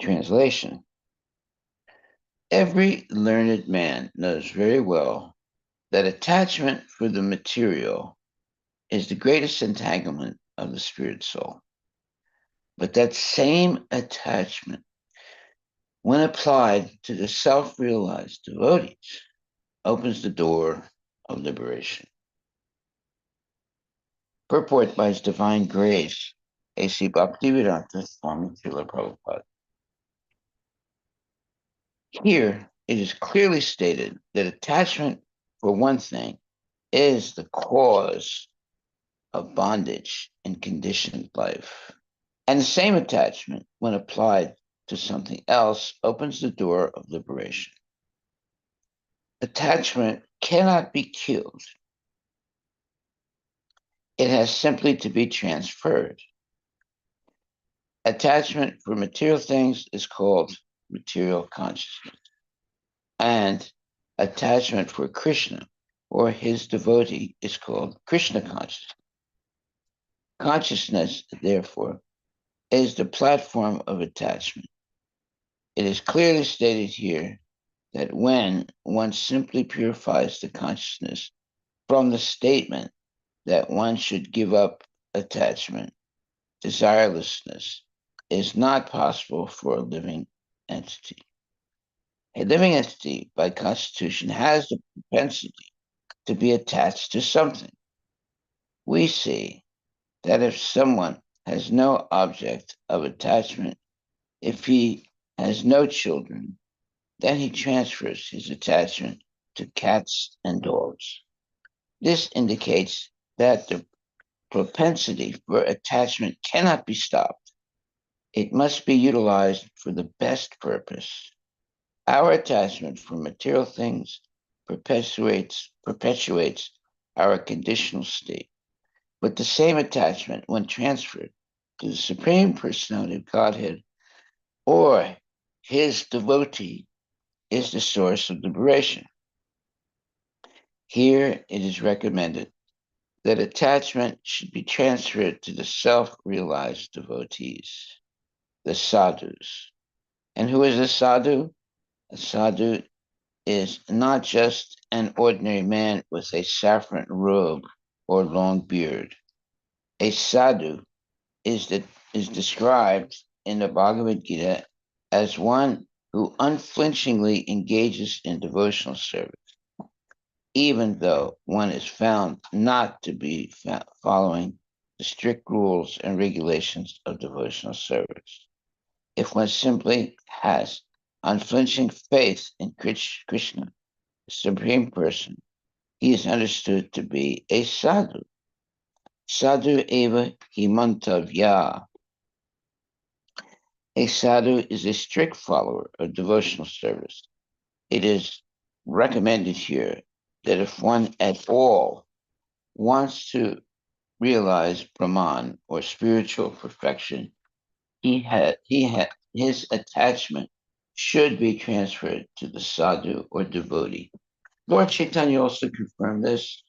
Translation: every learned man knows very well that attachment for the material is the greatest entanglement of the spirit soul. But that same attachment, when applied to the self-realized devotees, opens the door of liberation. Purport by His Divine Grace, A.C. Bhaktivedanta Swami Srila Prabhupada. Here, it is clearly stated that attachment, for one thing, is the cause of bondage in conditioned life. And the same attachment, when applied to something else, opens the door of liberation. Attachment cannot be killed. It has simply to be transferred. Attachment for material things is called material consciousness. And attachment for Krishna or his devotee is called Krishna consciousness. Consciousness, therefore, is the platform of attachment. It is clearly stated here that when one simply purifies the consciousness from the statement that one should give up attachment, desirelessness is not possible for a living entity. A living entity, by constitution, has the propensity to be attached to something. We see that if someone has no object of attachment, if he has no children, then he transfers his attachment to cats and dogs. This indicates that the propensity for attachment cannot be stopped. It must be utilized for the best purpose. Our attachment for material things perpetuates our conditional state. But the same attachment, when transferred to the Supreme Personality of Godhead or his devotee, is the source of liberation. Here it is recommended that attachment should be transferred to the self-realized devotees, the sadhus. And who is a sadhu? A sadhu is not just an ordinary man with a saffron robe or long beard. A sadhu is described in the Bhagavad Gita as one who unflinchingly engages in devotional service, even though one is found not to be following the strict rules and regulations of devotional service. If one simply has unflinching faith in Krishna, the Supreme Person, he is understood to be a sadhu. Sadhu eva himantavya. A sadhu is a strict follower of devotional service. It is recommended here that if one at all wants to realize Brahman or spiritual perfection, his attachment should be transferred to the sadhu or devotee. Lord Chaitanya also confirmed this.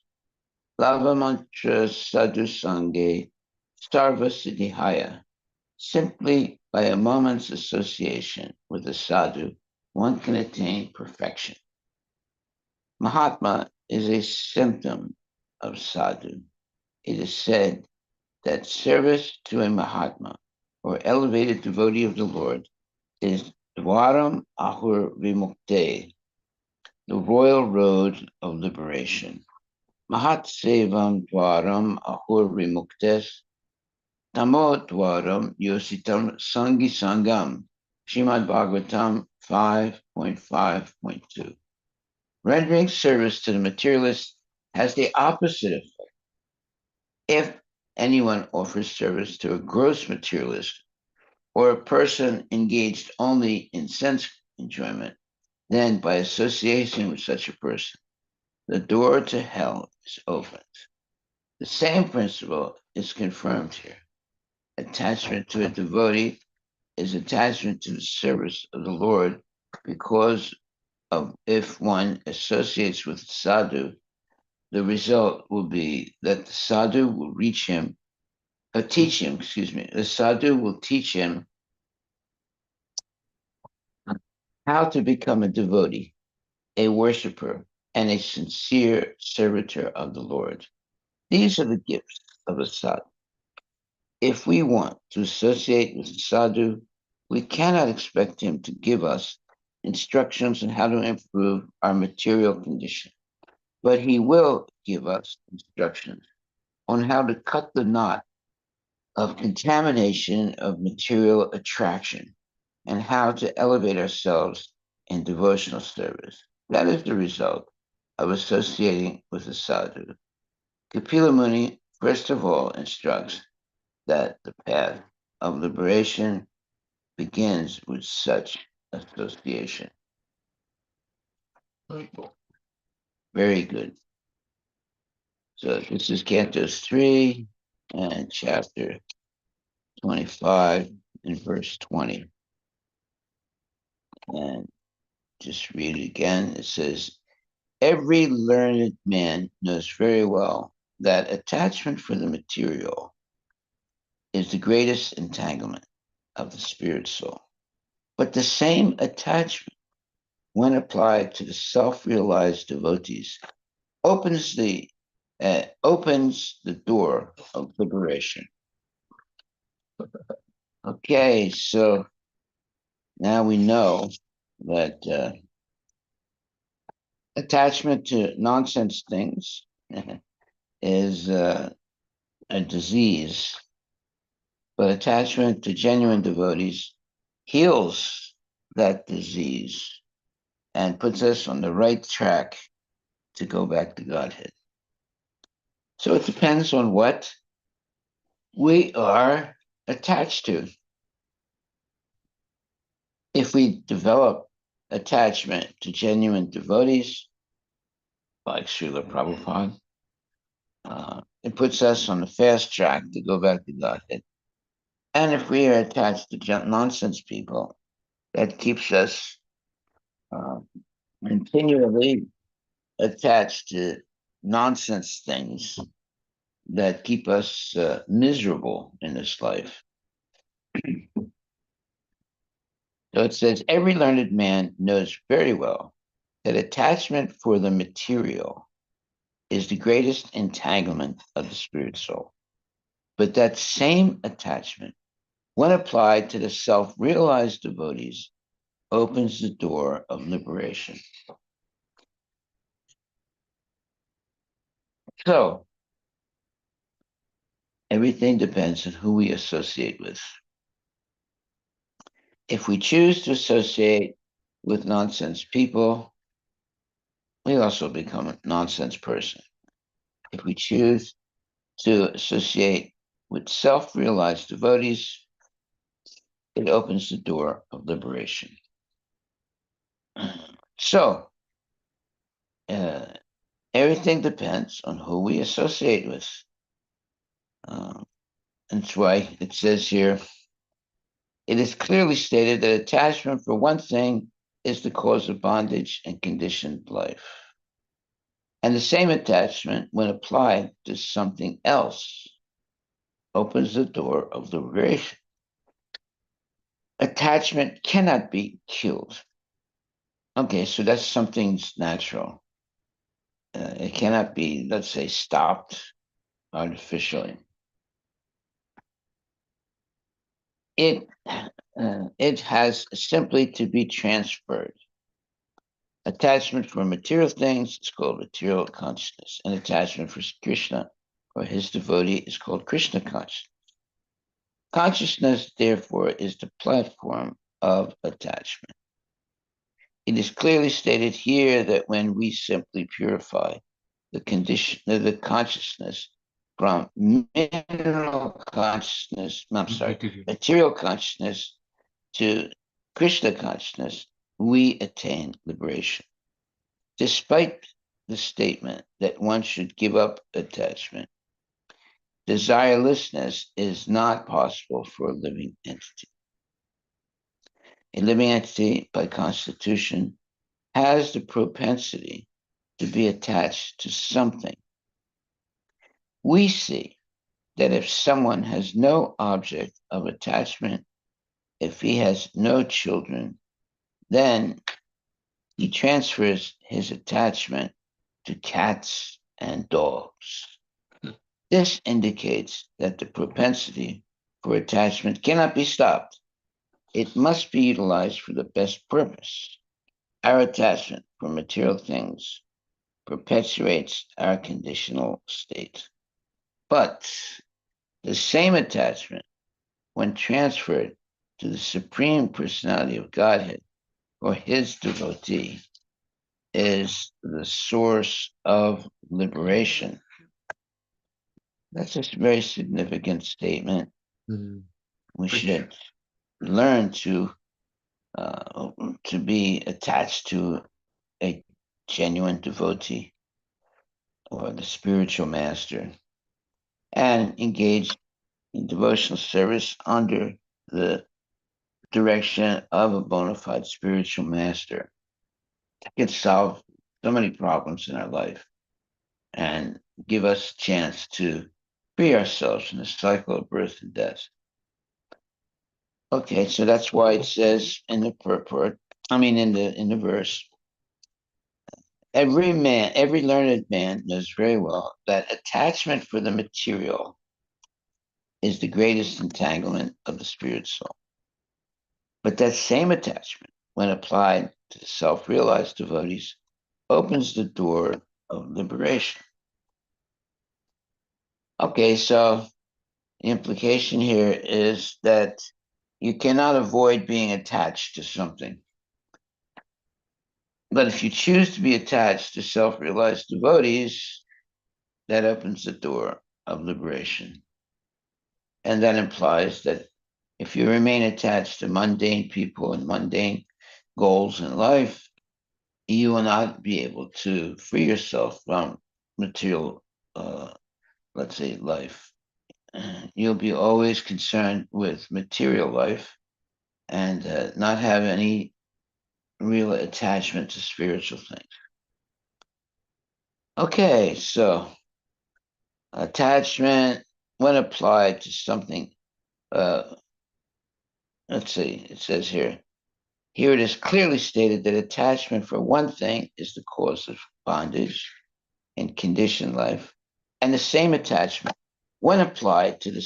Lava mantra sadhu sange sarva siddhihaya. Simply by a moment's association with a sadhu, one can attain perfection. Mahatma is a symptom of sadhu. It is said that service to a Mahatma or elevated devotee of the Lord is Dwaram Ahur Vimukte, the royal road of liberation. Mahat Sevam Dwaram Ahur Vimuktes Tamo Dwaram Yositam Sangi Sangam, Srimad Bhagavatam 5.5.2. Rendering service to the materialist has the opposite effect. If anyone offers service to a gross materialist or a person engaged only in sense enjoyment, then by association with such a person, the door to hell is opened. The same principle is confirmed here. Attachment to a devotee is attachment to the service of the Lord because of if one associates with sadhu, the result will be that the sadhu will teach him, the sadhu will teach him How to become a devotee, a worshiper, and a sincere servitor of the Lord. These are the gifts of a sadhu. If we want to associate with a sadhu, we cannot expect him to give us instructions on how to improve our material condition, but he will give us instructions on how to cut the knot of contamination of material attraction and how to elevate ourselves in devotional service. That is the result of associating with a sadhu. Kapila Muni, first of all, instructs that the path of liberation begins with such association. Very good. So this is Cantos 3 and chapter 25 and verse 20. And just read it again. It says, every learned man knows very well that attachment for the material is the greatest entanglement of the spirit soul. But the same attachment, when applied to the self-realized devotees, opens the door of liberation. Okay, so now we know that attachment to nonsense things is a disease, but attachment to genuine devotees heals that disease and puts us on the right track to go back to Godhead. So it depends on what we are attached to. If we develop attachment to genuine devotees, like Srila Prabhupada, it puts us on the fast track to go back to Godhead. And if we are attached to nonsense people, that keeps us continually attached to nonsense things that keep us miserable in this life. So it says, every learned man knows very well that attachment for the material is the greatest entanglement of the spirit soul. But that same attachment, when applied to the self-realized devotees, opens the door of liberation. So, everything depends on who we associate with. If we choose to associate with nonsense people, we also become a nonsense person. If we choose to associate with self-realized devotees, it opens the door of liberation. So, everything depends on who we associate with. That's why it says here, it is clearly stated that attachment for one thing is the cause of bondage and conditioned life. And the same attachment, when applied to something else, opens the door of liberation. Attachment cannot be killed. Okay, so that's something's natural. It cannot be, let's say, stopped artificially. It has simply to be transferred. Attachment for material things is called material consciousness, and attachment for Krishna or his devotee is called Krishna consciousness. Consciousness, therefore, is the platform of attachment. It is clearly stated here that when we simply purify the condition of the consciousness from material consciousness to Krishna consciousness, we attain liberation. Despite the statement that one should give up attachment, desirelessness is not possible for a living entity. A living entity, by constitution, has the propensity to be attached to something. We see that if someone has no object of attachment, if he has no children, Then he transfers his attachment to cats and dogs. This indicates that the propensity for attachment cannot be stopped. It must be utilized for the best purpose. Our attachment for material things perpetuates our conditional state. But the same attachment, when transferred to the Supreme Personality of Godhead or his devotee, is the source of liberation. That's a very significant statement. Mm. We should learn to be attached to a genuine devotee or the spiritual master and engage in devotional service under the direction of a bona fide spiritual master. That can solve so many problems in our life and give us a chance to free ourselves from the cycle of birth and death. Okay, so that's why it says in the purport, in the verse, every learned man knows very well that attachment for the material is the greatest entanglement of the spirit soul. But that same attachment, when applied to the self-realized devotees, opens the door of liberation. Okay, so the implication here is that you cannot avoid being attached to something. But if you choose to be attached to self-realized devotees, that opens the door of liberation. And that implies that if you remain attached to mundane people and mundane goals in life, you will not be able to free yourself from material, let's say, life. You'll be always concerned with material life and not have any real attachment to spiritual things. Okay, so attachment, when applied to something, uh, let's see, it says here, here it is clearly stated that attachment for one thing is the cause of bondage in conditioned life, and the same attachment, when applied to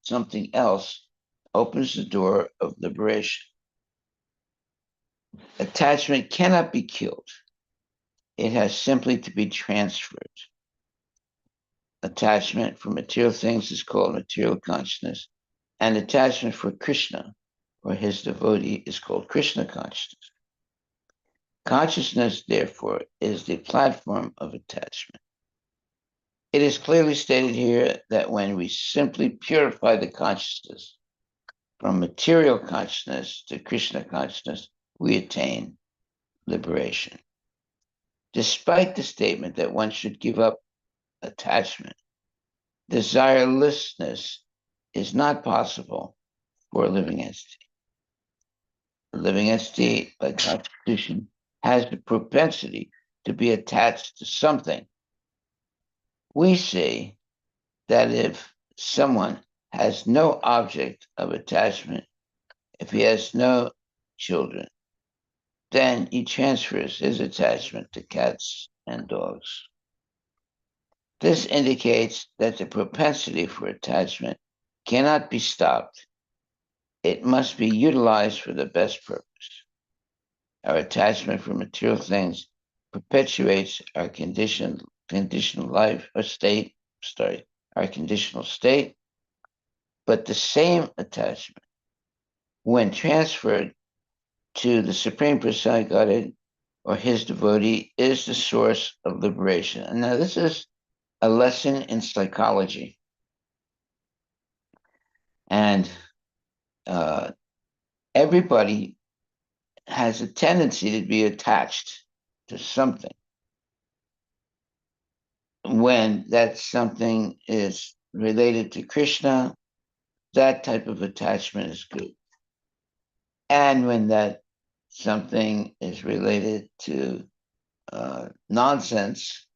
something else, opens the door of liberation. Attachment cannot be killed. It has simply to be transferred. Attachment for material things is called material consciousness, and attachment for Krishna or his devotee is called Krishna consciousness. Consciousness, therefore, is the platform of attachment. It is clearly stated here that when we simply purify the consciousness from material consciousness to Krishna consciousness, we attain liberation. Despite the statement that one should give up attachment, desirelessness is not possible for a living entity. A living entity, by constitution, has the propensity to be attached to something. We say that if someone has no object of attachment, if he has no children, then he transfers his attachment to cats and dogs. This indicates that the propensity for attachment cannot be stopped. It must be utilized for the best purpose. Our attachment for material things perpetuates our conditional life or state, our conditional state, but the same attachment, when transferred to the Supreme Personality Godhead or his devotee, is the source of liberation. And now this is a lesson in psychology. And everybody has a tendency to be attached to something when that something is related to Krishna. That type of attachment is good. And when that something is related to nonsense,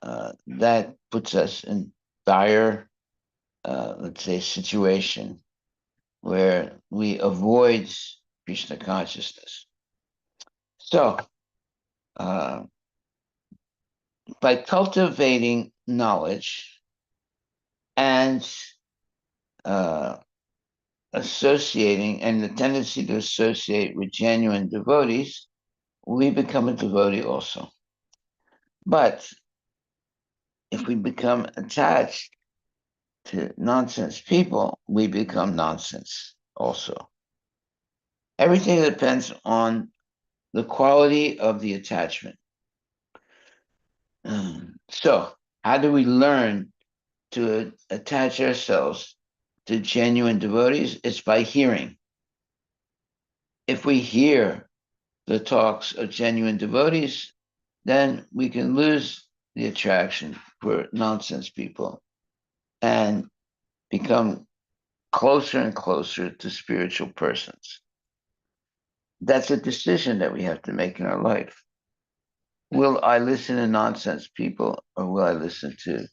that puts us in dire, let's say, situation where we avoid Krishna consciousness. So, by cultivating knowledge and uh, associating and the tendency to associate with genuine devotees, we become a devotee also. But if we become attached to nonsense people, we become nonsense also. Everything depends on the quality of the attachment. So, how do we learn to attach ourselves to genuine devotees? It's by hearing. If we hear the talks of genuine devotees, then we can lose the attraction for nonsense people and become closer and closer to spiritual persons. That's a decision that we have to make in our life. Will I listen to nonsense people or will I listen to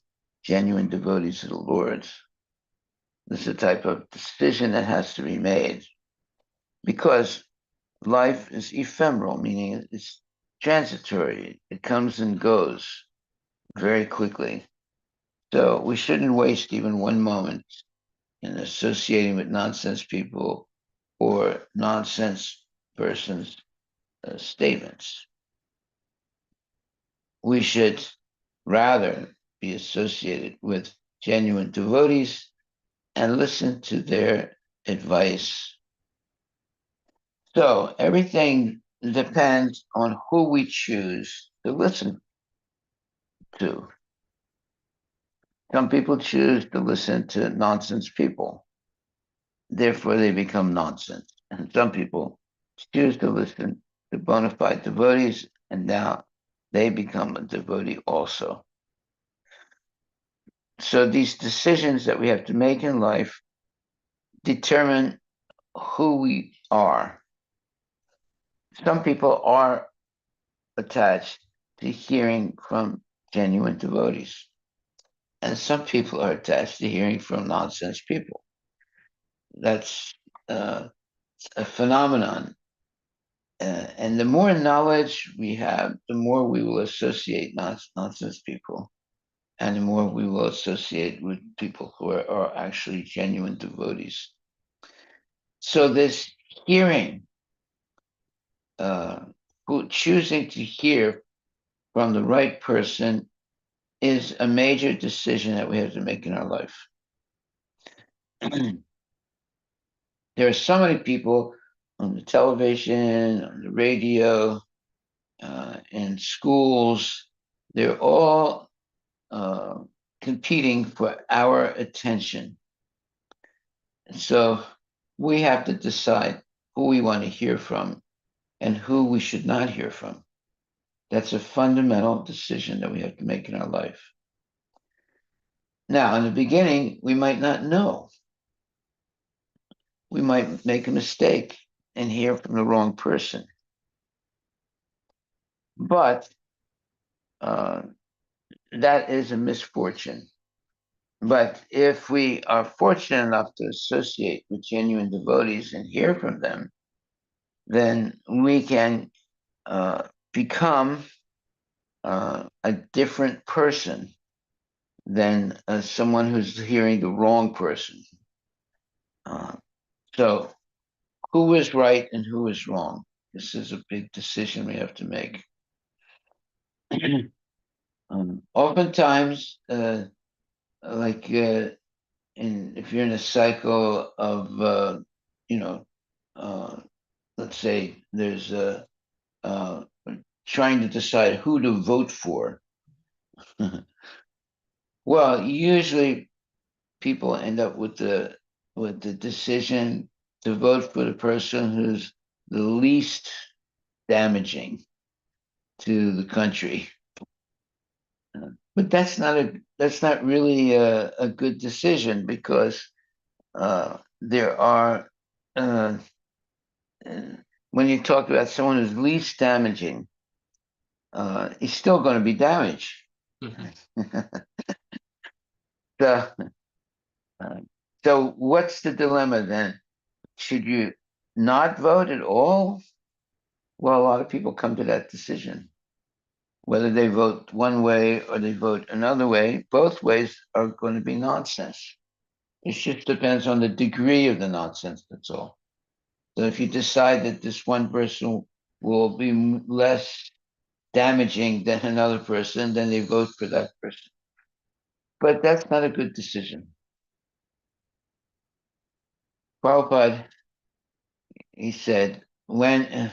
genuine devotees of the Lord? This is a type of decision that has to be made because life is ephemeral, meaning it's transitory. It comes and goes very quickly. So we shouldn't waste even one moment in associating with nonsense people or nonsense persons' statements. We should rather be associated with genuine devotees and listen to their advice. So everything depends on who we choose to listen to. Some people choose to listen to nonsense people, therefore they become nonsense. And some people choose to listen to bona fide devotees, and now they become a devotee also. So these decisions that we have to make in life determine who we are. Some people are attached to hearing from genuine devotees, and some people are attached to hearing from nonsense people. That's uh, a phenomenon. And the more knowledge we have, the more we will associate nonsense people, and the more we will associate with people who are actually genuine devotees. So this hearing, uh, choosing to hear from the right person is a major decision that we have to make in our life. There are so many people on the television, on the radio, in schools. They're all uh, competing for our attention. So we have to decide who we want to hear from and who we should not hear from. That's a fundamental decision that we have to make in our life. Now, in the beginning, we might not know. We might make a mistake and hear from the wrong person. But that is a misfortune. But if we are fortunate enough to associate with genuine devotees and hear from them, then we can become a different person than someone who's hearing the wrong person. Uh, so, who is right and who is wrong? This is a big decision we have to make. Oftentimes, like if you're in a cycle of, you know, uh, let's say there's uh, trying to decide who to vote for. Well, usually people end up with the decision to vote for the person who's the least damaging to the country. But that's not really a good decision because there are uh, when you talk about someone who's least damaging, he's still going to be damaged. Mm-hmm. so, uh, so what's the dilemma then? Should you not vote at all? Well, a lot of people come to that decision. Whether they vote one way or they vote another way, both ways are going to be nonsense. It just depends on the degree of the nonsense, that's all. So if you decide that this one person will be less damaging than another person, then they vote for that person. But that's not a good decision. Prabhupada, he said, when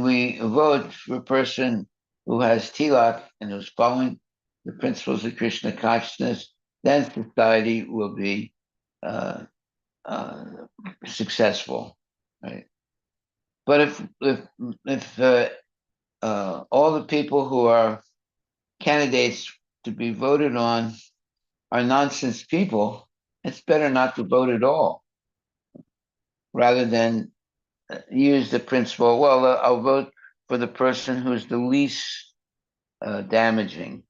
we vote for a person who has tilak and who's following the principles of Krishna consciousness, then society will be uh, uh, successful, right? But if all the people who are candidates to be voted on are nonsense people, it's better not to vote at all, rather than use the principle. Well, I'll vote for the person who's the least damaging.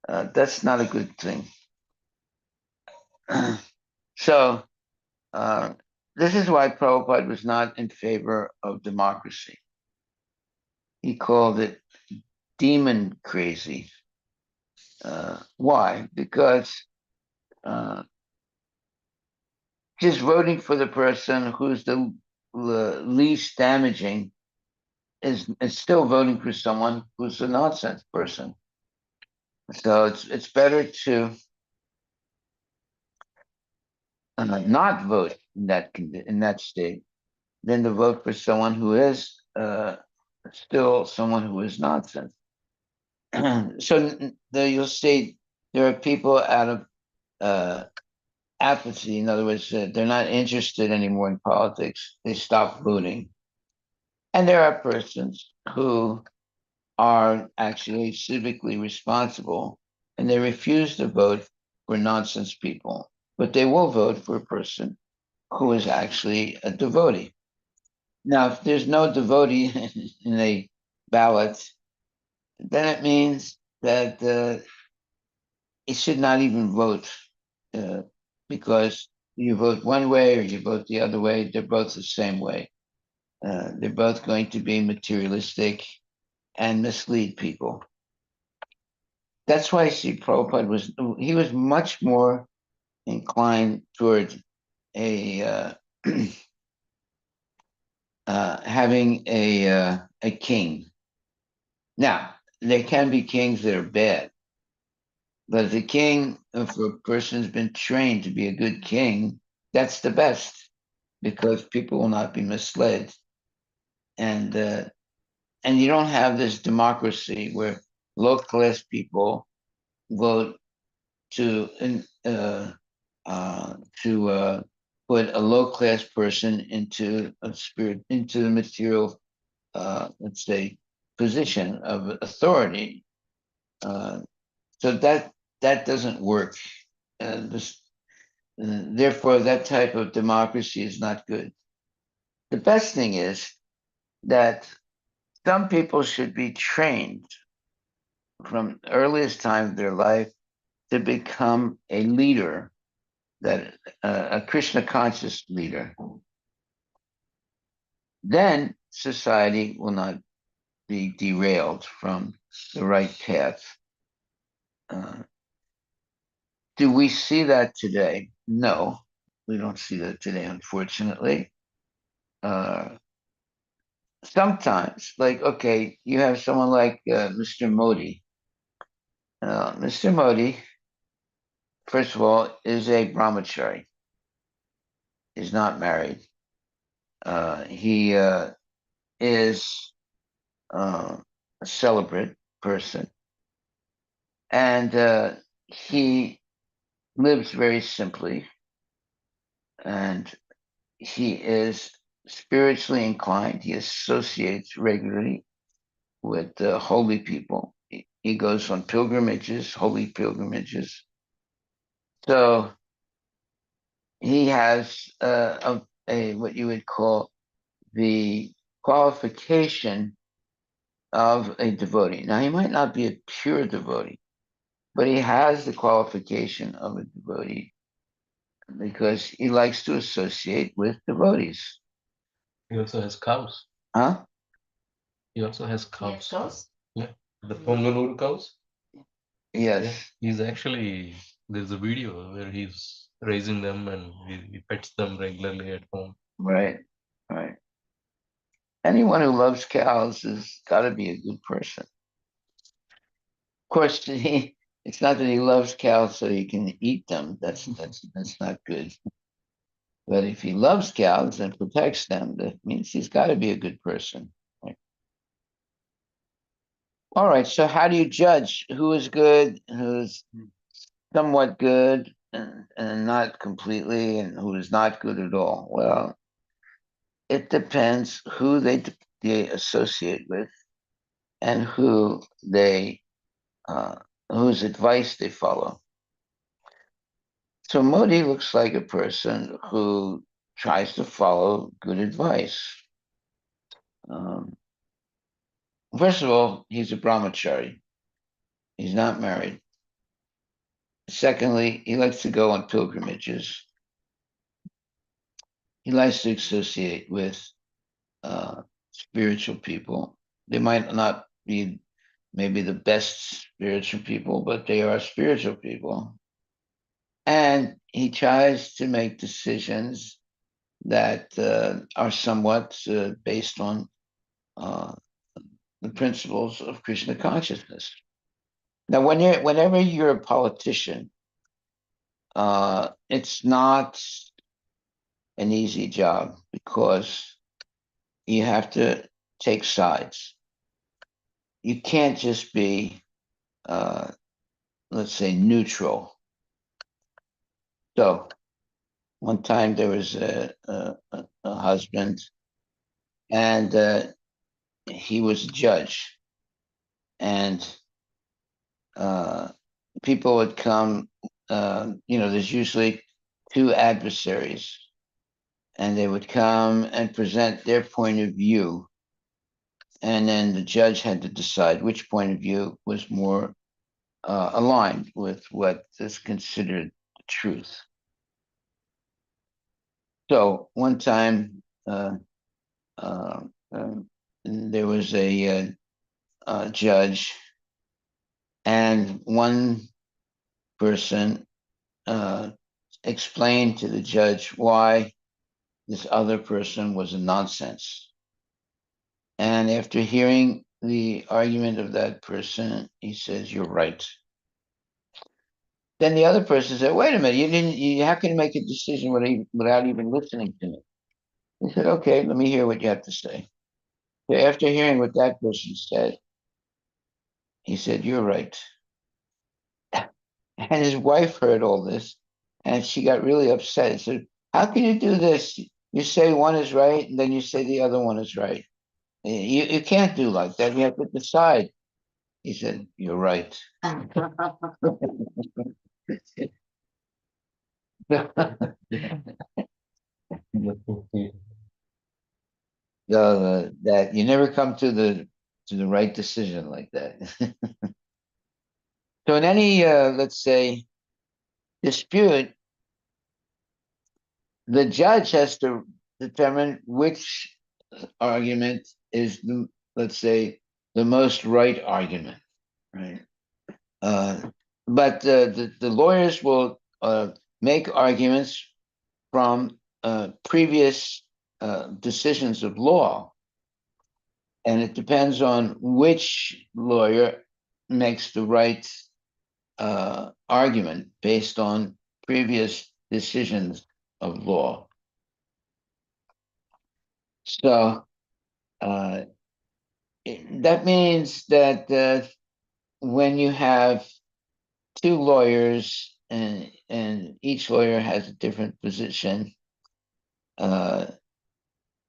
That's not a good thing. So uh, this is why Prabhupada was not in favor of democracy. He called it demon crazy. Why? Because uh, just voting for the person who's the least damaging is still voting for someone who's a nonsense person. So it's better to not vote in that state than to vote for someone who is still someone who is nonsense. So you'll see there are people out of uh, apathy. In other words, they're not interested anymore in politics. They stop voting. And there are persons who are actually civically responsible and they refuse to vote for nonsense people, but they will vote for a person who is actually a devotee. Now, if there's no devotee in a ballot, then it means that it should not even vote uh, because you vote one way or you vote the other way, they're both the same way. They're both going to be materialistic and mislead people. That's why Sri Prabhupada he was much more inclined toward a having a king. Now, there can be kings that are bad, but the king, if a person's been trained to be a good king, that's the best because people will not be misled. And uh, and you don't have this democracy where low class people vote to uh, to put a low class person into a spirit into the material let's say position of authority. Uh, so that doesn't work. Therefore, that type of democracy is not good. The best thing is that some people should be trained from the earliest time of their life to become a leader, that a Krishna conscious leader. Then society will not be derailed from the right path. Uh, do we see that today? No, we don't see that today, unfortunately. Uh, Sometimes, like, okay, you have someone like Mr. Modi. Mr. Modi, first of all, is a brahmachari. He's not married. He is a celibate person, and he lives very simply, and he is spiritually inclined. He associates regularly with holy people. He goes on pilgrimages, holy pilgrimages. So he has a what you would call the qualification of a devotee. Now, he might not be a pure devotee, but he has the qualification of a devotee because he likes to associate with devotees. He also has cows. Huh? He also has cows. Yeah, the Pongaluru cows. Yes. Yeah, he's actually there's a video where he's raising them and he pets them regularly at home. Right. Right. Anyone who loves cows has got to be a good person. Of course, it's not that he loves cows so he can eat them. That's not good. But if he loves cows and protects them, that means he's got to be a good person. Right? All right. So how do you judge who is good, who's somewhat good, and not completely, and who is not good at all? Well, it depends who they associate with and uh, whose advice they follow. So Modi looks like a person who tries to follow good advice. Um, First of all, he's a brahmachari. He's not married. Secondly, he likes to go on pilgrimages. He likes to associate with spiritual people. They might not be maybe the best spiritual people, but they are spiritual people. And he tries to make decisions that are somewhat based on uh, the principles of Krishna consciousness. Now, whenever you're a politician, it's not an easy job because you have to take sides. You can't just be, uh, let's say, neutral. So one time there was a husband, and he was a judge, and uh, people would come. There's usually two adversaries, and they would come and present their point of view, and then the judge had to decide which point of view was more aligned with what is considered the truth. So one time, uh, there was a judge, and one person uh, explained to the judge why this other person was a nonsense. And after hearing the argument of that person, he says, "You're right." Then the other person said, "Wait a minute, you didn't. How can you make a decision without even listening to me?" He said, "Okay, let me hear what you have to say." So after hearing what that person said, he said, "You're right." And his wife heard all this, and she got really upset. She said, "How can you do this? You say one is right, and then you say the other one is right. You can't do like that. You have to decide." He said, "You're right." That you never come to the right decision like that. So in any let's say dispute, the judge has to determine which argument is the, let's say, the most right argument, right? Uh, but the lawyers will make arguments from previous decisions of law, and it depends on which lawyer makes the right argument based on previous decisions of law. So uh, that means that when you have two lawyers and each lawyer has a different position, uh,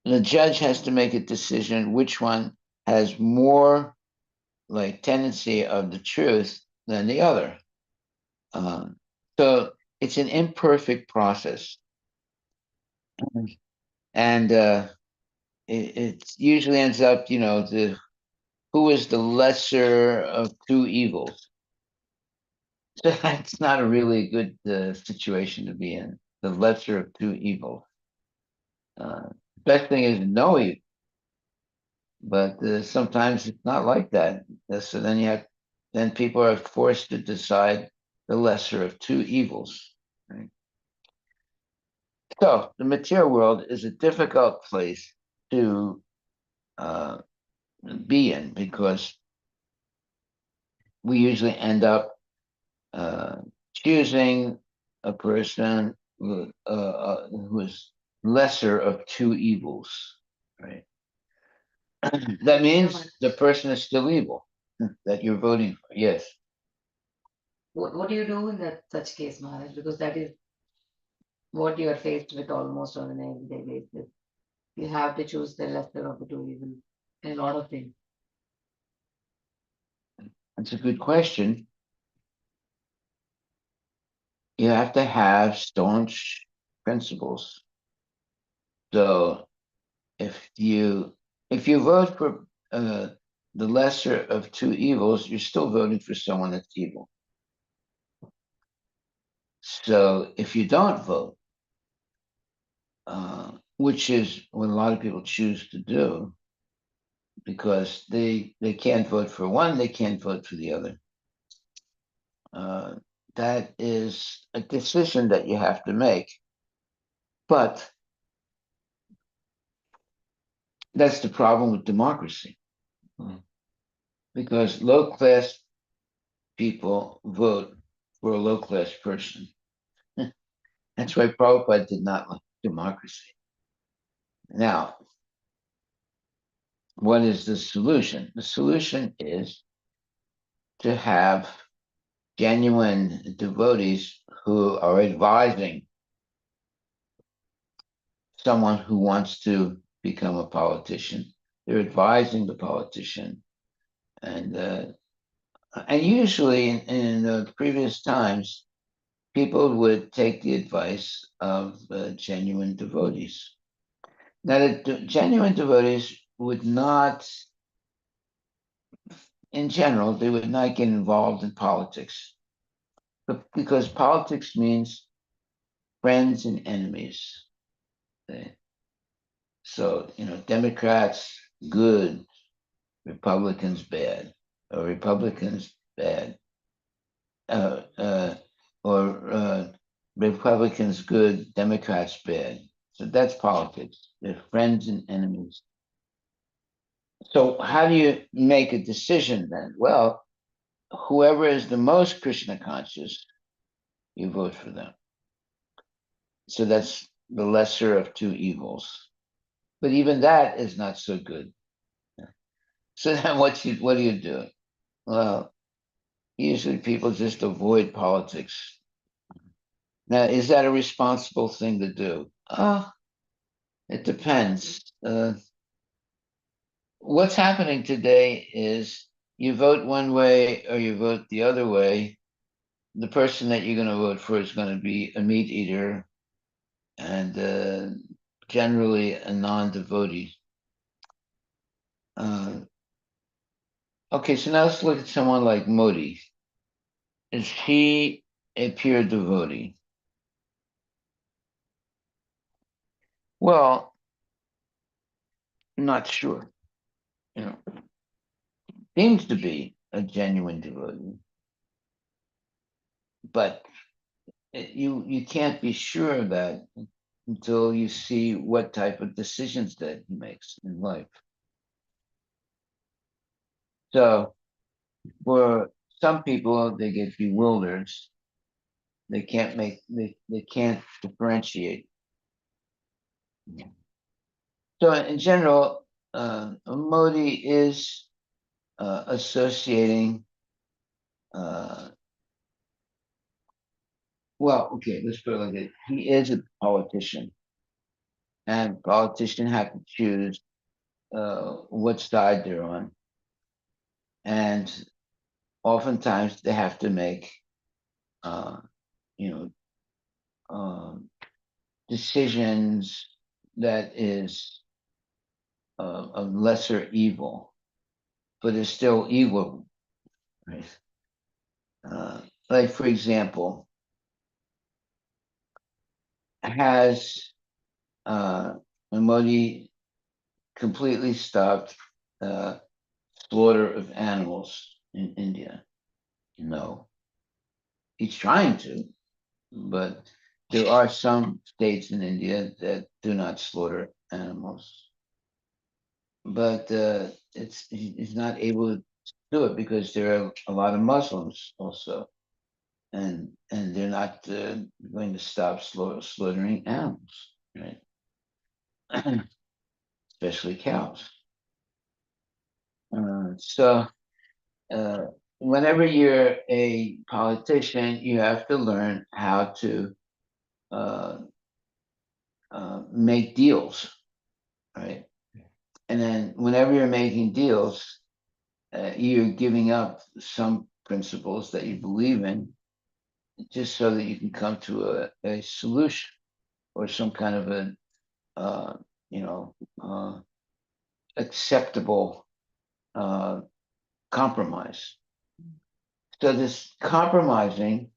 the judge has to make a decision which one has more like tendency of the truth than the other. Um, so it's an imperfect process, and it usually ends up, the who is the lesser of two evils. So that's not a really good situation to be in. The lesser of two evils. Uh, best thing is no evil. But sometimes it's not like that. So then people are forced to decide the lesser of two evils. Right? So the material world is a difficult place to uh, be in because we usually end up uh, choosing a person who is lesser of two evils. Right. That means the person is still evil that you're voting for. Yes. What do you do in that such case, Maharaj? Because that is what you are faced with almost on an everyday basis. You have to choose the lesser of the two evils in a lot of things. That's a good question. You have to have staunch principles. So if you if you vote for the lesser of two evils, you're still voting for someone that's evil. So if you don't vote, which is what a lot of people choose to do, because they can't vote for one, they can't vote for the other. Uh, that is a decision that you have to make, but that's the problem with democracy, because low class people vote for a low class person. That's why Prabhupada did not like democracy. Now, what is the solution? The solution is to have genuine devotees who are advising someone who wants to become a politician. They're advising the politician, and usually in previous times, people would take the advice of genuine devotees. Now, the genuine devotees would not, in general, they would not get involved in politics, but because politics means friends and enemies. Okay? So, Democrats, good, Republicans, bad, or Republicans, bad, uh, uh, or Republicans, good, Democrats, bad. So that's politics. They're friends and enemies. So, how do you make a decision then? Well, whoever is the most Krishna conscious, you vote for them. So that's the lesser of two evils. But even that is not so good. So then what do you do? Well, usually people just avoid politics. Now, is that a responsible thing to do? It depends. What's happening today is you vote one way or you vote the other way. The person that you're going to vote for is going to be a meat eater and generally a non-devotee. Uh, okay, so now let's look at someone like Modi. Is he a pure devotee? Well, not sure. You know, seems to be a genuine devotee, but you can't be sure of that until you see what type of decisions that he makes in life. So for some people, they get bewildered. They can't differentiate. So in general, Modi is associating. Uh, well, okay, let's put it like this: he is a politician, and politicians have to choose what side they're on, and oftentimes they have to make, uh, you know, decisions that is a lesser evil, but is still evil. Right? Uh, like, for example, has Modi completely stopped uh, slaughter of animals in India. No, he's trying to, but there are some states in India that do not slaughter animals. But he's not able to do it because there are a lot of Muslims also, and they're not going to stop slaughtering animals, right? Especially cows. So uh, whenever you're a politician, you have to learn how to uh, make deals, right? And then whenever you're making deals, you're giving up some principles that you believe in just so that you can come to a solution or some kind of a uh, you know acceptable uh, compromise. So this compromising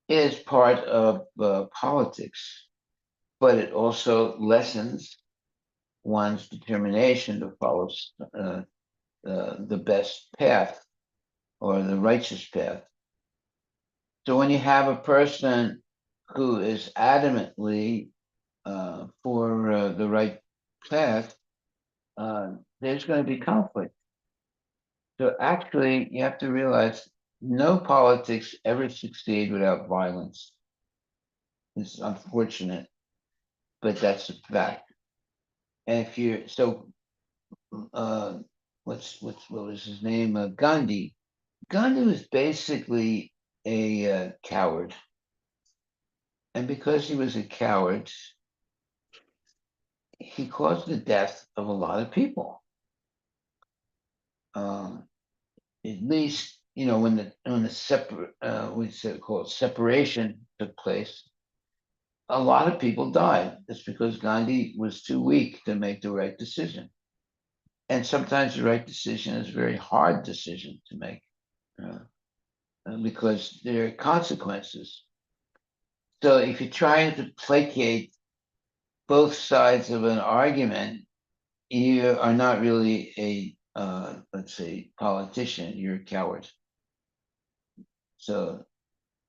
is part of politics, but it also lessens one's determination to follow the best path or the righteous path. So when you have a person who is adamantly for the right path, there's going to be conflict. So actually, you have to realize no politics ever succeed without violence. It's unfortunate, but that's a fact. And if you're so, uh, what was his name? Gandhi. Gandhi was basically a coward, and because he was a coward, he caused the death of a lot of people. Um, at least when the separate we call it separation took place, a lot of people died. That's because Gandhi was too weak to make the right decision, and sometimes the right decision is a very hard decision to make because there are consequences. So if you're trying to placate both sides of an argument, you are not really a let's say politician. You're a coward. So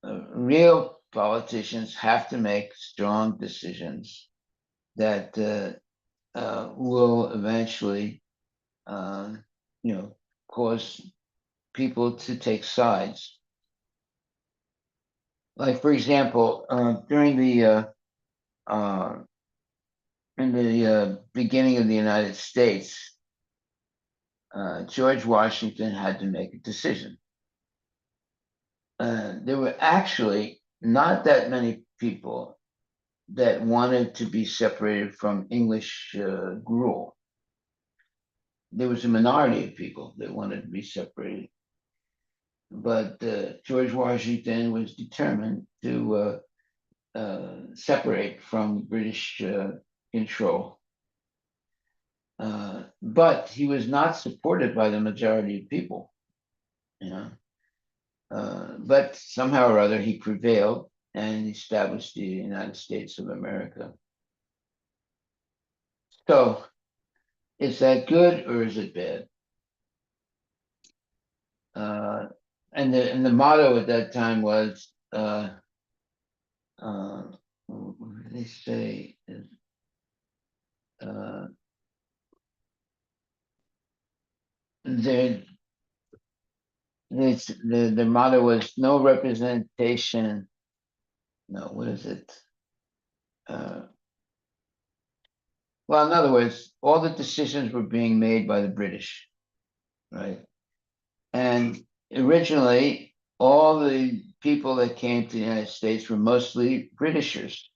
real politicians have to make strong decisions that will eventually, uh, cause people to take sides. Like, for example, during the uh, in the beginning of the United States, George Washington had to make a decision. There were actually not that many people that wanted to be separated from English rule. There was a minority of people that wanted to be separated, but George Washington was determined to separate from British control. But he was not supported by the majority of people, you know. But somehow or other, he prevailed and established the United States of America. So, is that good or is it bad? Uh, and the motto at that time was, what did they say? Uh, their, the motto was no representation. No, what is it? Uh, well, in other words, all the decisions were being made by the British, right? And originally, all the people that came to the United States were mostly Britishers,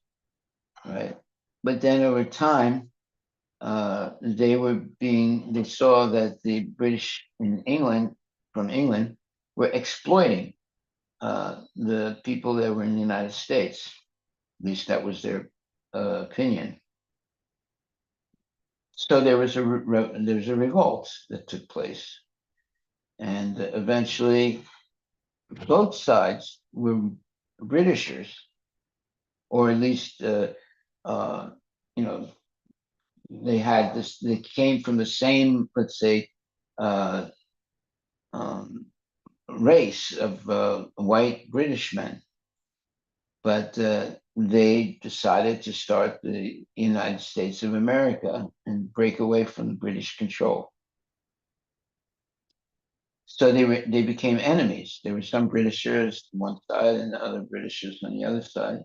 right? But then over time, they saw that the British in England, from England, were exploiting the people that were in the United States. At least that was their opinion. So there was a revolt that took place, and eventually both sides were Britishers, or at least uh, you know they had this. They came from the same, let's say, uh, um, race of white British men, but they decided to start the United States of America and break away from British control. So they became enemies. There were some Britishers on one side and other Britishers on the other side.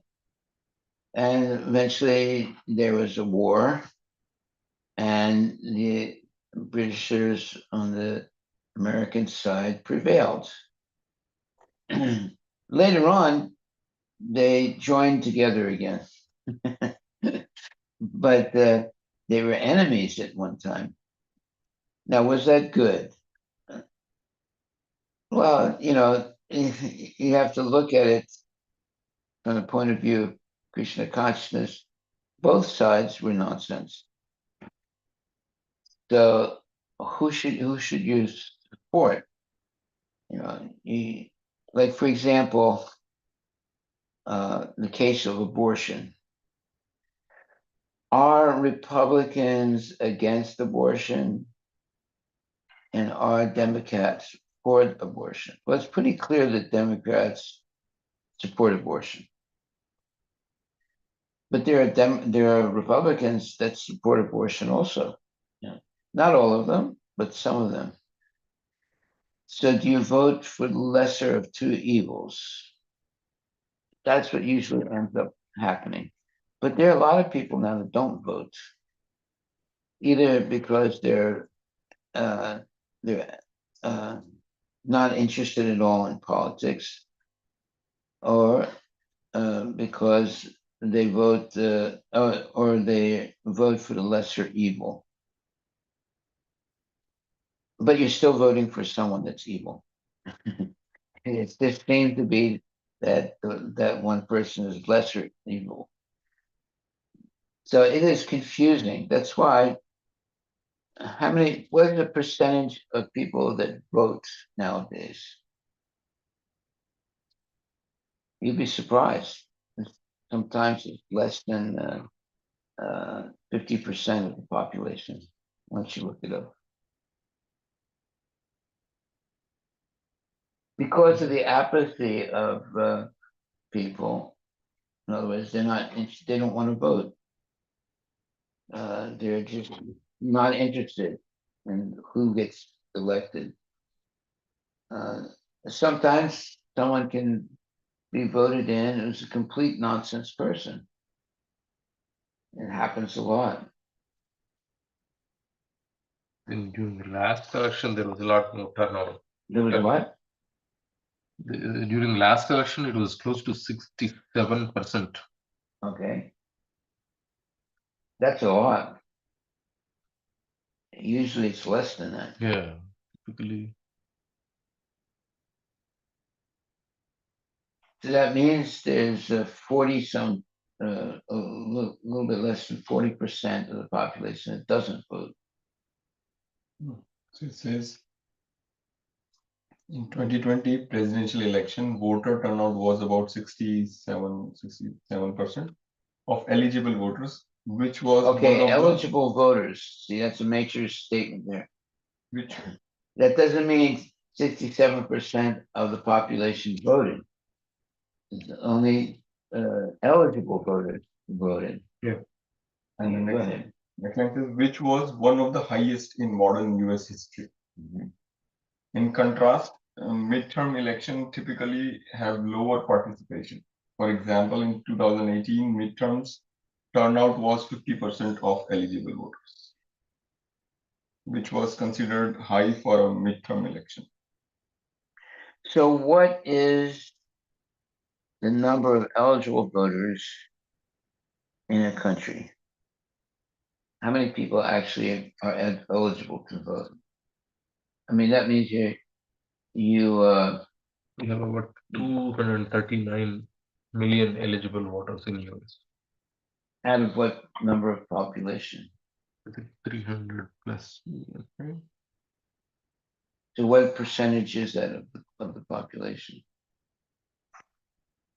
And eventually there was a war, and the Britishers on the American side prevailed. Later on, they joined together again, but they were enemies at one time. Now, was that good? Well, you have to look at it from the point of view of Krishna consciousness. Both sides were nonsense. So, who should you support? Like for example, the case of abortion. Are Republicans against abortion, and are Democrats for abortion? Well, it's pretty clear that Democrats support abortion, but there are Republicans that support abortion also. Yeah. Not all of them, but some of them. So, do you vote for the lesser of two evils? That's what usually ends up happening. But there are a lot of people now that don't vote, either because uh, they're not interested at all in politics, or because they vote or they vote for the lesser evil. But you're still voting for someone that's evil. It just seems to be that one person is lesser evil. So it is confusing. That's why what is the percentage of people that vote nowadays? You'd be surprised. Sometimes it's less than 50% of the population once you look it up. Because of the apathy of people, in other words, they don't want to vote. They're just not interested in who gets elected. Uh, Sometimes someone can be voted in who's a complete nonsense person. It happens a lot. During the last election, there was a lot more turnout. There was a what? During last election, it was close to 67%. Okay. That's a lot. Usually it's less than that. Yeah, typically. So that means there's 40 some, a little bit less than 40% of the population that doesn't vote. So it says in 2020 presidential election, voter turnout was about 67% of eligible voters, which was Okay, eligible voters. See, that's a major statement there. which That doesn't mean 67% of the population voted. It's only eligible voters voted. Yeah. And And the go next- ahead. next line says, which was one of the highest in modern US history. Mhm. In contrast, midterm election typically have lower participation. For example, in 2018 midterms, turnout was 50% of eligible voters, which was considered high for a midterm election. So, what is the number of eligible voters in a country? How many people actually are eligible to vote? I mean, that means you We have about 239 million eligible voters in US. out of what number of population? I think 300 plus million, right? So, what percentage is that of the population?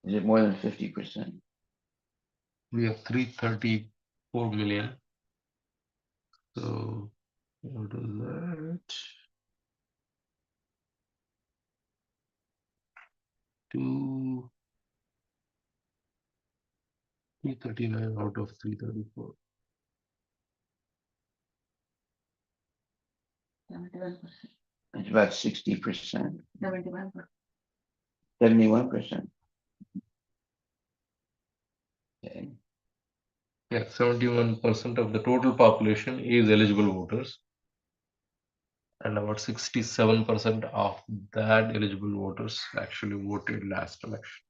Is it more than 50%? We have 334 million. So what is that? 339 out of 334. 71%. It's about 60%, 71%. 71%. Okay. Yeah, 71% of the total population is eligible voters, and about 67% of that eligible voters actually voted last election.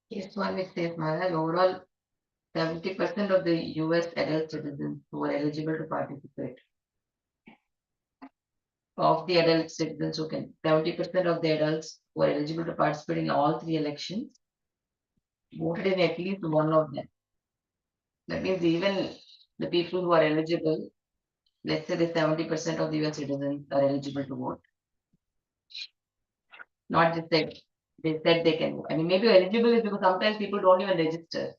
Here's one which says, Maharaj, overall 70% of the US adult citizens who are eligible to participate. Of the adult citizens who can, 70% of the adults who are eligible to participate in all three elections voted in at least one of them. That means even the people who are eligible, let's say the 70% of the US citizens are eligible to vote. Not just that they said they can vote. I mean, maybe eligible is because sometimes people don't even register to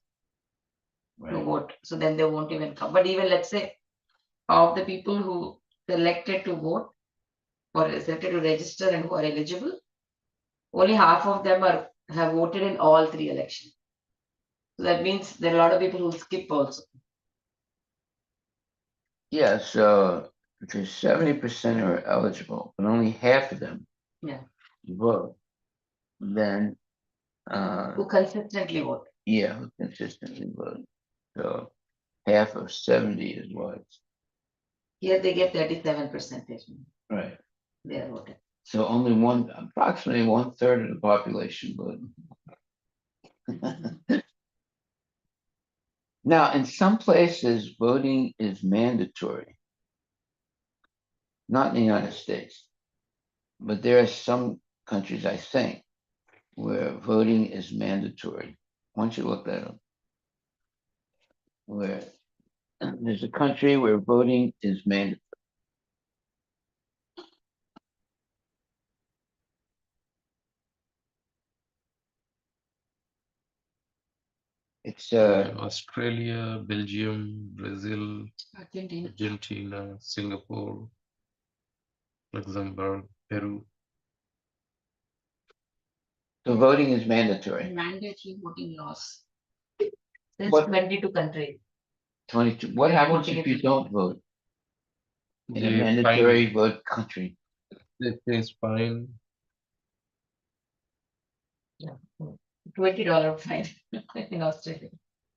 Right. vote, so then they won't even come. But even let's say of the people who selected to vote or selected to register and who are eligible, only half of them have voted in all three elections. So that means there are a lot of people who skip also. Yeah, so if there's 70% are eligible, but only half of them Yeah. vote, then Who consistently vote. yeah, who consistently vote. So half of 70 is what? Here they get 37%. Right. They are voted. So only approximately 1/3 of the population vote. Now, in some places, voting is mandatory, not in the United States, but there are some countries, I think, where voting is mandatory. Why don't you look that up? Where there's a country where voting is mandatory. It's Australia, Belgium, Brazil, Argentina, Singapore, Luxembourg, Peru. so voting is mandatory. mandatory voting laws. There's What- 22 countries. 22. What They're happens voting if you it. don't vote in a They mandatory fine, vote country? they face fine. $20 fine in Australia.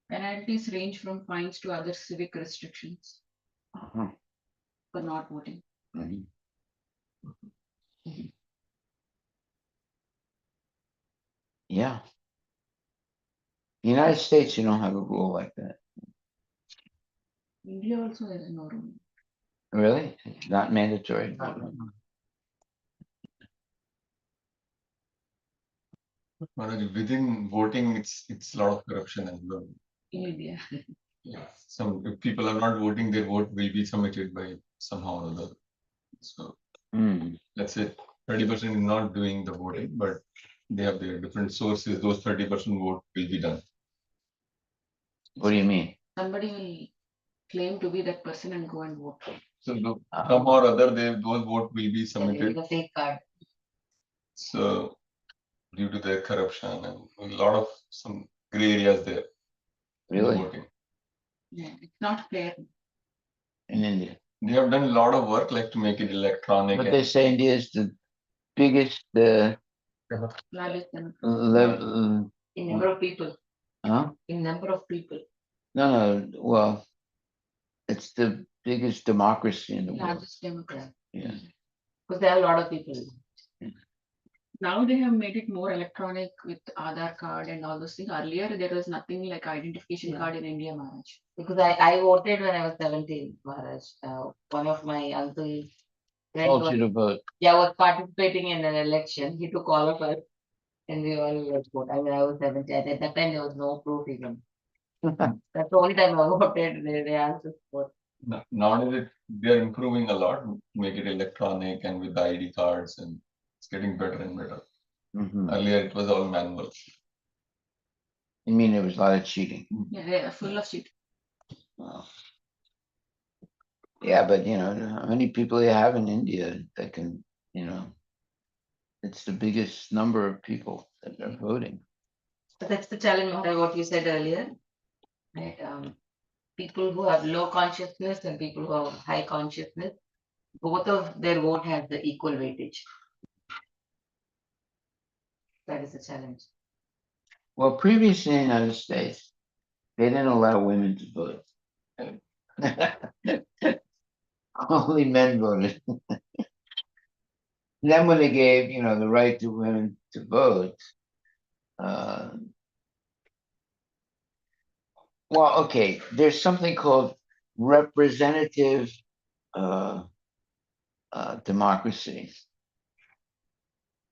Penalties range from fines to other civic restrictions Uh-huh. for not voting. Mhm. Yeah. The United States, you don't have a rule like that. India also has no rule. Really? It's not mandatory. Maharaj, within voting, it's a lot of corruption as well. In India. Yeah. If people are not voting, their vote will be submitted by somehow or other. So Mm. let's say 30% is not doing the voting, but they have their different sources. Those 30% vote will be done. What do you mean? Somebody will claim to be that person and go and vote. So somehow or other, those vote will be submitted. A fake card. So due to their corruption and a lot of some gray areas there in Really? voting. Yeah, it's not fair. In India? They have done a lot of work like to make it electronic. But they say India is the biggest Largest than- level. In number of people. Huh? In number of people. No. Well, it's the biggest democracy in the world. largest democracy. Yeah. Because there are a lot of people. Now they have made it more electronic with Aadhaar card and all those things. Earlier there was nothing like identification Yeah. card in India, Maharaj. Because I voted when I was 17, Maharaj. One of my uncle's friend Told was, you to vote. was participating in an election. He took all of us and we all went vote. I mean, I was 17. At that time, there was no proof even. That's the only time I voted. They asked us for. Nowadays they are improving a lot, make it electronic and with the ID cards, and it's getting better and better. Mhm. Earlier it was all manual. You mean there was a lot of cheating? Yeah, they are full of shit. Wow. Yeah, but how many people you have in India that can, it's the biggest number of people that are voting. But that's the challenge, Maharaj, what you said earlier, right? People who have low consciousness and people who have high consciousness, both of their vote has the equal weightage. That is the challenge. Well, previously in the United States, they didn't allow women to vote. Only men voted. Then when they gave, the right to women to vote, uh, well, okay, there's something called representative democracy.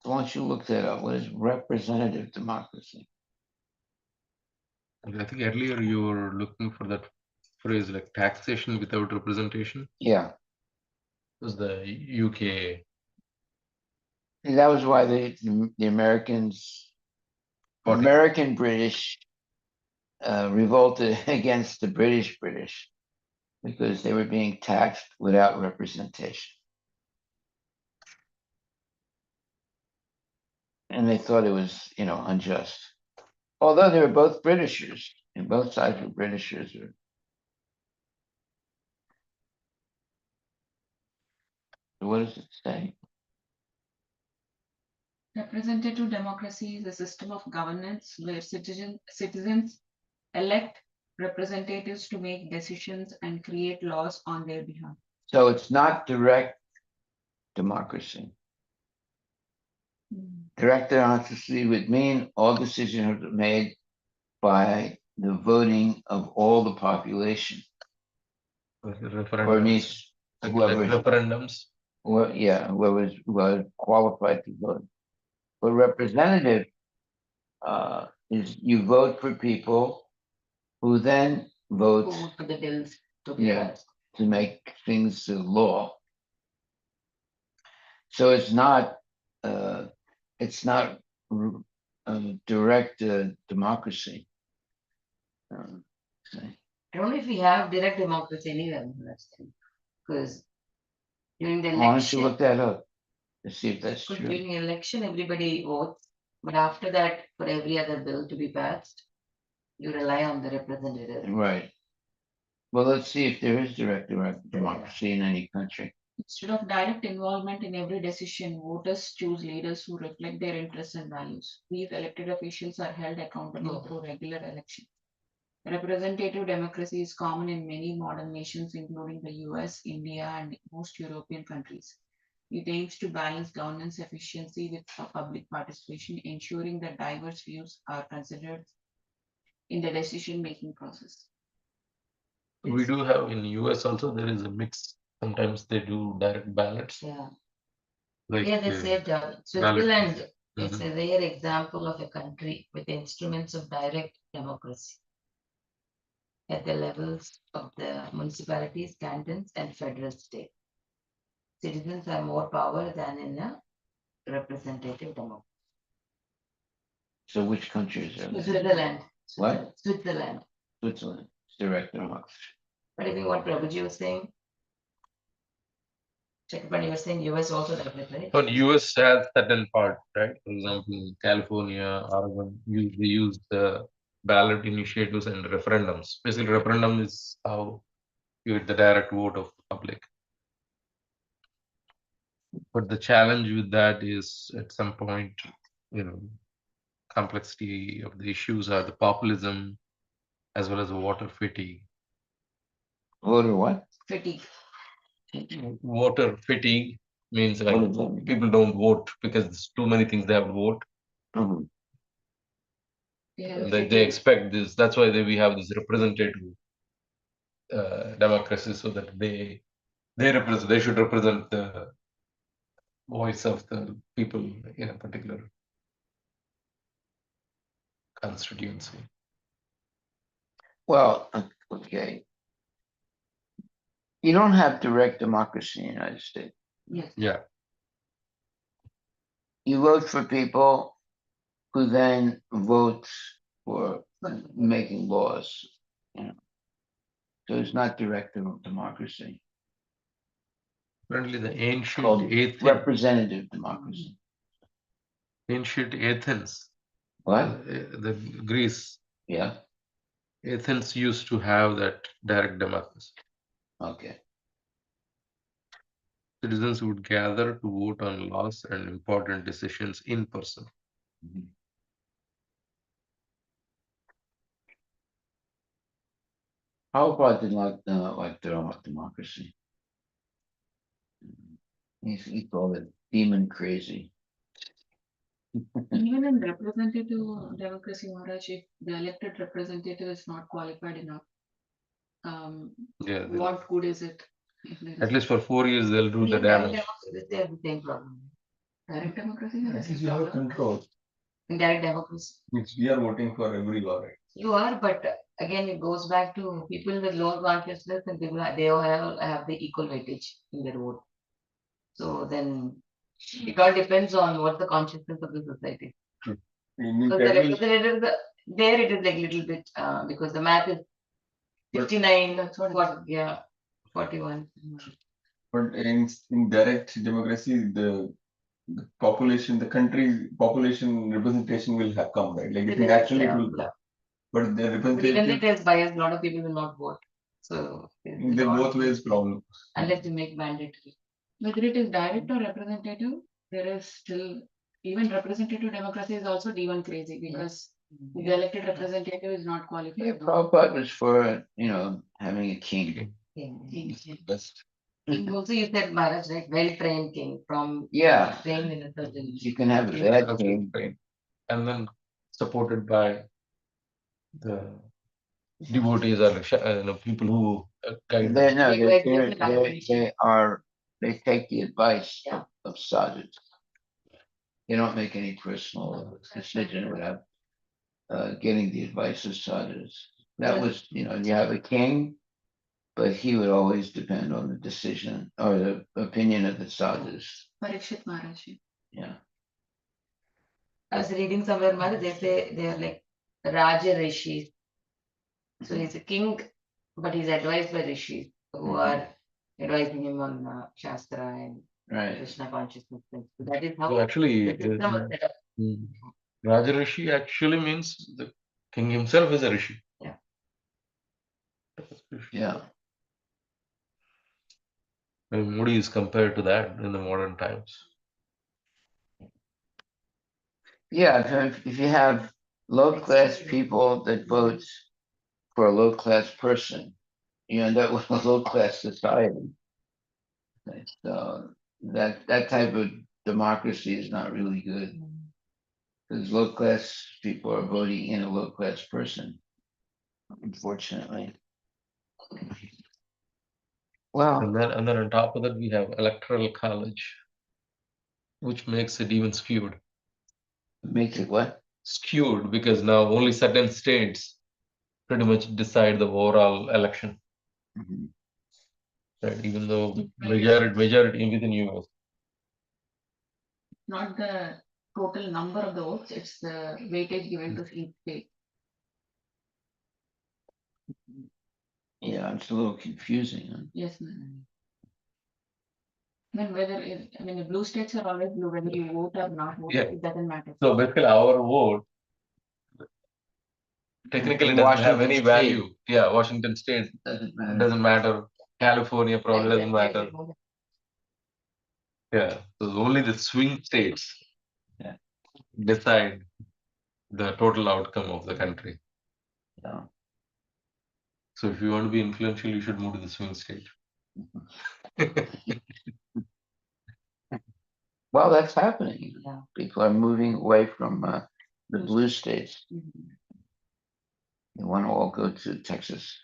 So why don't you look that up? What is representative democracy? I think earlier you were looking for that phrase like taxation without representation. Yeah, It was the UK. and that was why the Americans, Party. American British, revolted against the British because they were being taxed without representation. And they thought it was, unjust. Although they were both Britishers, and both sides were Britishers. What does it say? Representative democracy is a system of governance where citizens elect representatives to make decisions and create laws on their behalf. So it's not direct democracy. Direct democracy would mean all decisions are made by the voting of all the population, or it Referendums. means Like whoever, referendums. whoever qualified to vote. But representative is you vote for people who then vote Vote for the bills to be Yeah. passed. to make things a law. So it's not direct democracy. See. I don't know if we have direct democracy anywhere, because during the Why don't you election, look that up to see if that's true? during the election, everybody votes, but after that, for every other bill to be passed, you rely on the representative. Right. Well, let's see if there is direct democracy in any country. Instead of direct involvement in every decision, voters choose leaders who reflect their interests and values. These elected officials are held accountable through regular elections. Representative democracy is common in many modern nations, including the US, India, and most European countries. It aims to balance governance efficiency with public participation, ensuring that diverse views are considered in the decision-making process. We do have in US also there is a mix. Sometimes they do direct ballots. Yeah. Like Yeah, they said Switzerland is a rare example of a country with instruments of direct democracy at the levels of the municipalities, cantons, and federal state. Citizens have more power than in a representative democracy. So which countries are there? Switzerland. What? Switzerland. Switzerland. It's direct democracy. But if you what Prabhuji was saying, Chakapani was saying US also does it, right? But US has certain part, right? For example, California, Oregon, they use the ballot initiatives and referendums. Basically, referendum is how you get the direct vote of the public. But the challenge with that is at some point, complexity of the issues are the populism as well as the water fatigue. Voter what? Fatigue. Water fatigue means like What does that mean? people don't vote because there's too many things they have to vote. Mhm. They expect this. That's why we have this representative democracy, so that they should represent the voice of the people in a particular constituency. Well, okay. You don't have direct democracy in the United States. Yes. Yeah. You vote for people who then vote for making laws. So it's not direct democracy. Apparently, the ancient called Athens, representative democracy. ancient Athens, What? the Greece, Yeah. Athens used to have that direct democracy. Okay. Citizens would gather to vote on laws and important decisions in person. Mhm. How about like democracy? He called it demon crazy. Even in representative democracy, Maharaj, if the elected representative is not qualified enough, Yeah, what good is it? If there at is least for 4 years they'll do the In direct damage. democracy, they have the same problem. direct democracy has At the least you have a problem? control, In direct democracy, which we are voting for every law, right? you are, but again, it goes back to people with low consciousness and people, they all have the equal weightage in their vote. So then it all depends on what the consciousness of the society. In So the federal, representative, there it is like little bit, because the math is But- 59, that's what, yeah, 41. but in direct democracy, the population, the country population representation will have come, right? Like naturally it will come. But the But even representative, if there's bias, a lot of people will not vote. So it's they all- both ways problem. unless you make mandatory. Whether it is direct or representative, there is still, even representative democracy is also demon crazy because the elected representative is not Yeah, qualified. Prabhupada was for, having a king. Yeah. Best. Also, you said Maharaj, right? Well-trained king from Yeah. trained in a certain. You can have a Yeah, bad that's king. right. And then supported by the devotees or people who guide them. No, Like like they take the advice Yeah. of sadhus. They don't make any personal decision without getting the advice of sadhus. That was, you have a king, but he would always depend on the decision or the opinion of the sadhus. Parikshit Maharaj. Yeah. I was reading somewhere, Maharaj, they say they are like Raja Rishis. So he's a king, but he's advised by rishis who are advising him on Shastra and Right. Krishna consciousness. So that is how So actually, the system was set up. Raja Rishi actually means the king himself is a Rishi. Yeah. Yeah. And Modi is compared to that in the modern times. Yeah. If you have low class people that vote for a low class person, you end up with a low class society. So that type of democracy is not really good because low class people are voting in a low class person, unfortunately. Well, And then on top of that, we have electoral college, which makes it even skewed. makes it what? Skewed because now only certain states pretty much decide the overall election, Mhm. right? Even though majority within US. Not the total number of the votes, it's the weightage given to each state. Yeah, it's a little confusing. Huh? Yes, ma'am. Then the blue states are always blue, whether you vote or not vote, Yeah. it doesn't matter. So basically, our vote technically In doesn't have Washington any State, value. Yeah, Washington State doesn't matter. doesn't matter. California probably doesn't matter. Yeah, so only the swing states Yeah. decide the total outcome of the country. Yeah. So if you want to be influential, you should move to the swing state. Well, that's happening. Yeah. People are moving away from the blue states. They want to all go to Texas.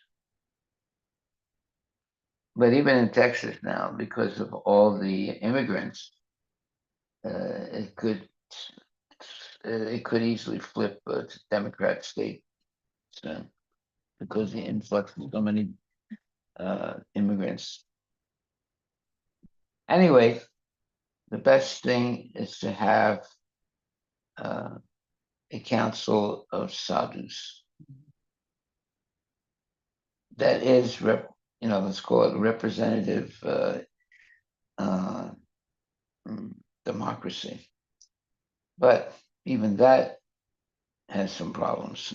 But even in Texas now, because of all the immigrants, it could easily flip to Democrat state soon because the influx of so many immigrants. Anyway, the best thing is to have a council of sadhus. That is, let's call it representative uh, democracy. But even that has some problems.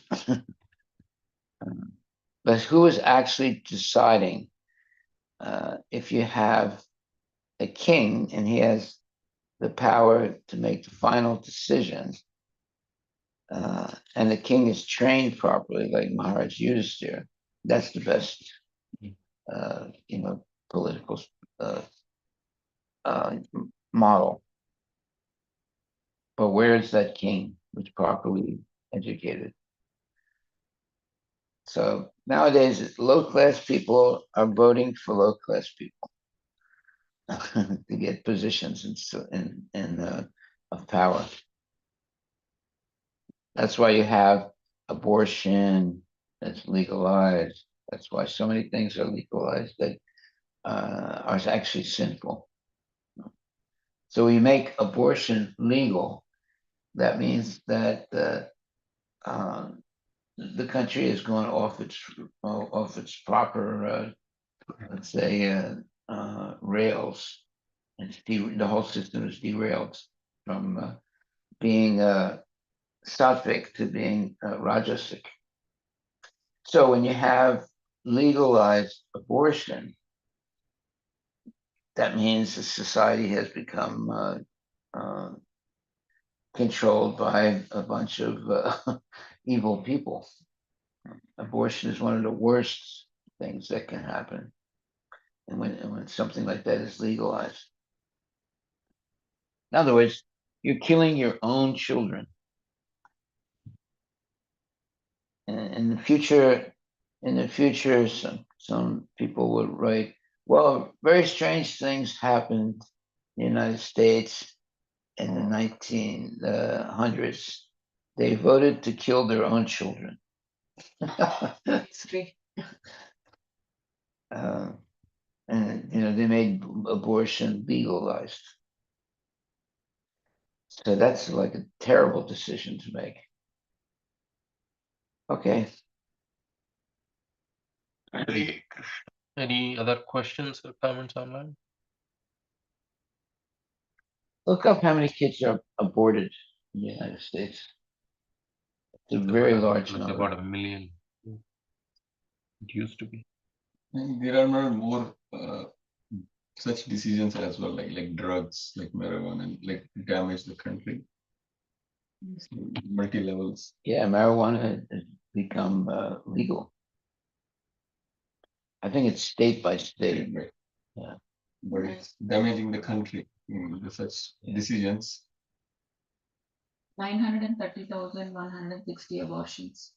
But who is actually deciding if you have a king and he has the power to make the final decision, and the king is trained properly, like Maharaj used here, that's the best, political uh, uh, model. But where is that king who's properly educated? So nowadays, low class people are voting for low class people to get positions of power. That's why you have abortion that's legalized. That's why so many things are legalized that are actually sinful. So we make abortion legal. That means that the country is going off its proper, let's say, rails, and the whole system is derailed from being sattvic to being rajasic. So when you have legalized abortion, that means the society has become uh, controlled by a bunch of evil people. Abortion is one of the worst things that can happen, and when something like that is legalized, in other words, you're killing your own children. In the future, some people would write, well, very strange things happened in the United States in the 1900s. They voted to kill their own children. History. And they made abortion legalized. So that's like a terrible decision to make. Okay. Any other questions or comments online? Look up how many kids are aborted in the United States. It's a very large Like number. about 1 million. It used to be. And there are more such decisions as well, like drugs, like marijuana, and like damage the country. Multi levels. Yeah, marijuana has become legal. I think it's state by state. Right. Yeah. But it's damaging the country in such decisions. 930,160 abortions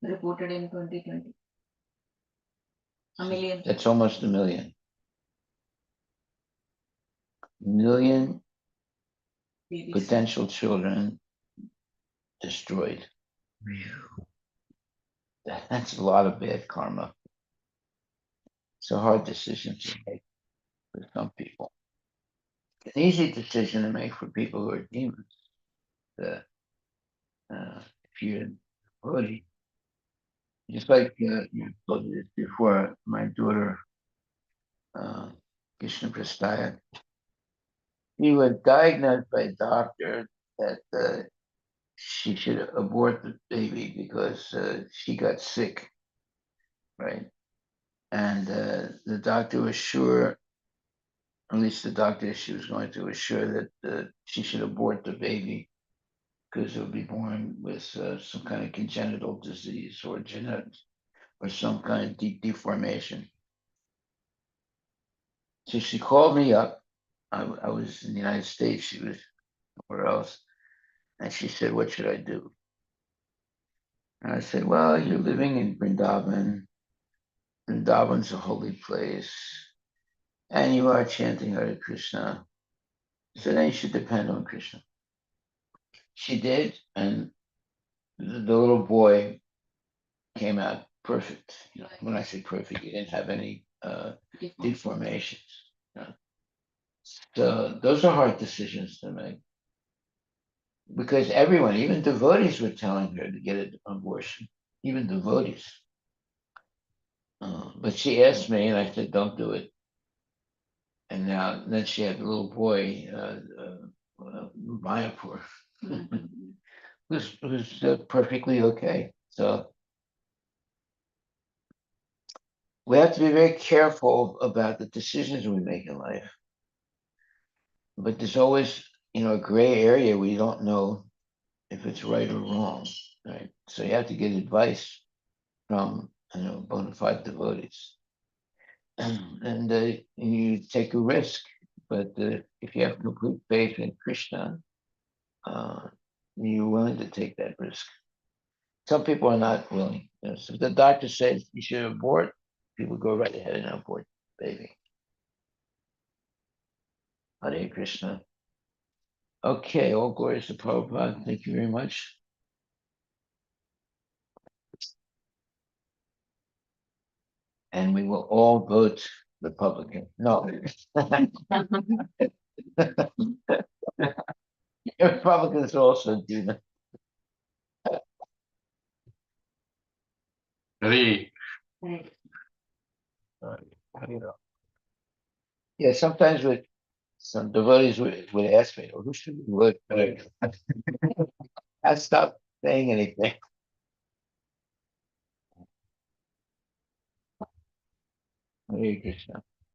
reported in 2020. A million. That's almost a million. Million Babies. potential children destroyed. That's a lot of bad karma. It's a hard decision to make for some people. An easy decision to make for people who are demons. If you're a devotee, just like you told me this before, my daughter, Krishna Prastaya, he was diagnosed by a doctor that she should abort the baby because she got sick, right? And the doctor was sure, at least the doctor she was going to was sure that she should abort the baby because it would be born with some kind of congenital disease or genetics or some kind of deformation. So she called me up. I was in the United States. She was somewhere else. And she said, what should I do? And I said, well, you're living in Vrindavan. Vrindavan's a holy place. And you are chanting Hare Krishna. So then you should depend on Krishna. She did. And the little boy came out perfect. When I say perfect, he didn't have any deformations. So those are hard decisions to make. Because everyone, even devotees, were telling her to get an abortion, even devotees. But she asked me, and I said, don't do it. And now then she had a little boy, Mayapur, Mhm. who's perfectly okay. So we have to be very careful about the decisions we make in life. But there's always, a gray area where you don't know if it's right or wrong, right? So you have to get advice from, bona fide devotees. And you take a risk, but if you have complete faith in Krishna, uh, you're willing to take that risk. Some people are not willing. So if the doctor says you should abort, people go right ahead and abort the baby. Hare Krishna. Okay, all glories to Prabhupada. Thank you very much. And we will all vote Republican. No. Republicans also do that. Hare. Right. Hare. Yeah, sometimes with some devotees would ask me, "Oh, who should we vote for?" I stopped saying anything. Hare Krishna.